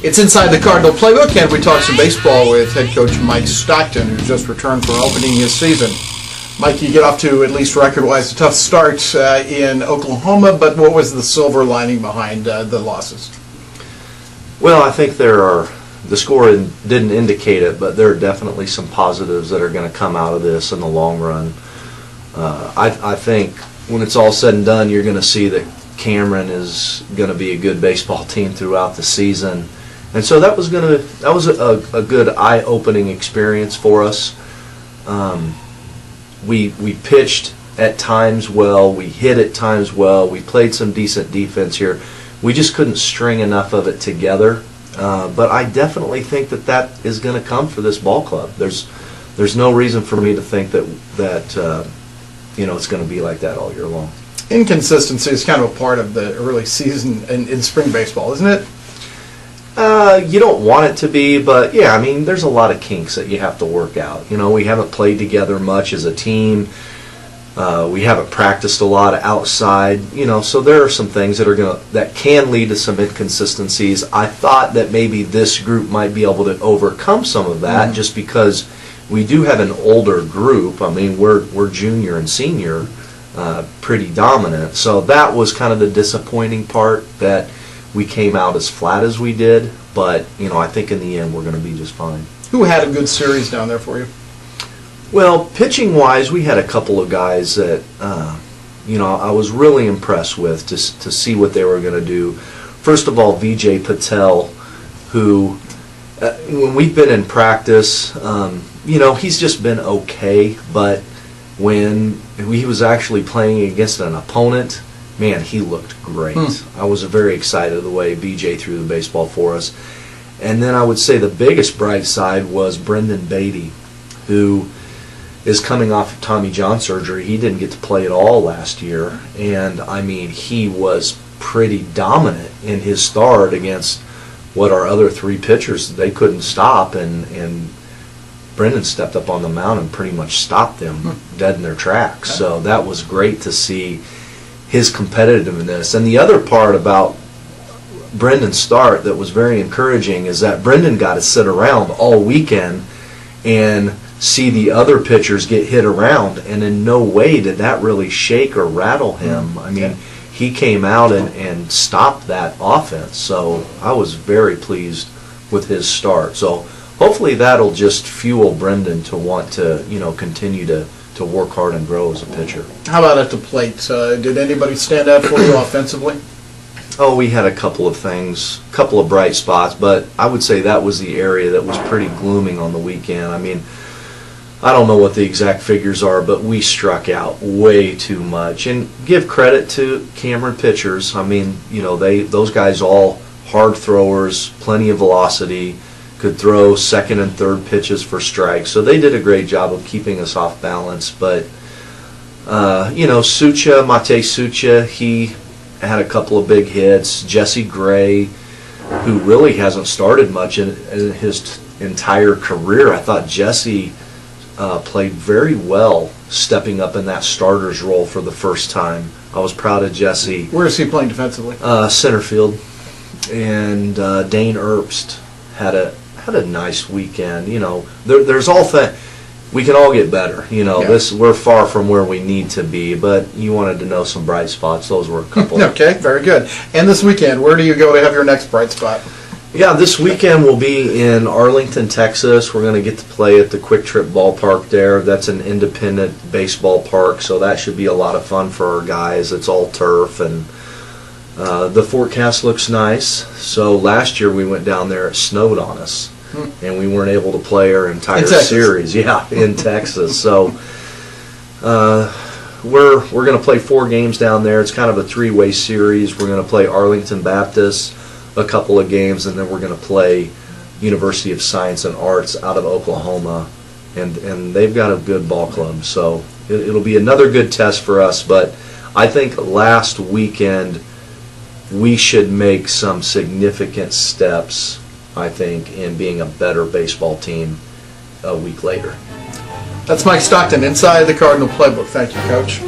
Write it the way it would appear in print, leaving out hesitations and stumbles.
It's Inside the Cardinal Playbook, and we talk some baseball with head coach Mike Stockton, who just returned from opening his season. Mike, you get off to, at least record-wise, a tough start in Oklahoma, but what was the silver lining behind the losses? Well, I think the score didn't indicate it, but there are definitely some positives that are going to come out of this in the long run. I think when it's all said and done, you're going to see that Cameron is going to be a good baseball team throughout the season. And so that was a good eye-opening experience for us. We pitched at times well, we hit at times well, we played some decent defense here. We just couldn't string enough of it together. But I definitely think that is going to come for this ball club. There's no reason for me to think that it's going to be like that all year long. Inconsistency is kind of a part of the early season in spring baseball, isn't it? You don't want it to be, but yeah, I mean, there's a lot of kinks that you have to work out. We haven't played together much as a team. We haven't practiced a lot outside. So there are some things that can lead to some inconsistencies. I thought that maybe this group might be able to overcome some of that, just because we do have an older group. I mean, we're junior and senior, pretty dominant. So that was kind of the disappointing part, that we came out as flat as we did, but I think in the end we're going to be just fine. Who had a good series down there for you? Well, pitching wise, we had a couple of guys that I was really impressed with to see what they were going to do. First of all, Vijay Patel, who when we've been in practice, he's just been okay, but when he was actually playing against an opponent, man, he looked great. I was very excited the way BJ threw the baseball for us. And then I would say the biggest bright side was Brendan Beatty, who is coming off of Tommy John surgery. He didn't get to play at all last year. And, I mean, he was pretty dominant in his start against what our other three pitchers, they couldn't stop. And Brendan stepped up on the mound and pretty much stopped them dead in their tracks. So that was great to see his competitiveness. And the other part about Brendan's start that was very encouraging is that Brendan got to sit around all weekend and see the other pitchers get hit around, and in no way did that really shake or rattle him. I mean, he came out and stopped that offense. So I was very pleased with his start. So hopefully that'll just fuel Brendan to want to, continue to work hard and grow as a pitcher. How about at the plate? Did anybody stand out for you offensively? Oh, we had a couple of things, a couple of bright spots, but I would say that was the area that was pretty glooming on the weekend. I mean, I don't know what the exact figures are, but we struck out way too much. And give credit to Cameron pitchers. I mean, those guys all hard throwers, plenty of velocity, could throw second and third pitches for strikes. So they did a great job of keeping us off balance. But, Mate Sucha, he had a couple of big hits. Jesse Gray, who really hasn't started much in his entire career. I thought Jesse played very well stepping up in that starter's role for the first time. I was proud of Jesse. Where is he playing defensively? Center field. And Dane Erbst had a nice weekend. There's all we can all get better. We're far from where we need to be, but you wanted to know some bright spots. Those were a couple. Okay, very good. And this weekend, where do you go to have your next bright spot? Yeah, this weekend we'll be in Arlington, Texas. We're going to get to play at the Quick Trip Ballpark there. That's an independent baseball park, so that should be a lot of fun for our guys. It's all turf, and the forecast looks nice. So last year we went down there, it snowed on us, and we weren't able to play our entire series. Yeah, in Texas. So we're going to play 4 games down there. It's kind of a 3-way series. We're going to play Arlington Baptist a couple of games, and then we're going to play University of Science and Arts out of Oklahoma, and they've got a good ball club. So it'll be another good test for us. But I think last weekend we should make some significant steps, I think, in being a better baseball team a week later. That's Mike Stockton, Inside the Cardinal Playbook. Thank you, Coach.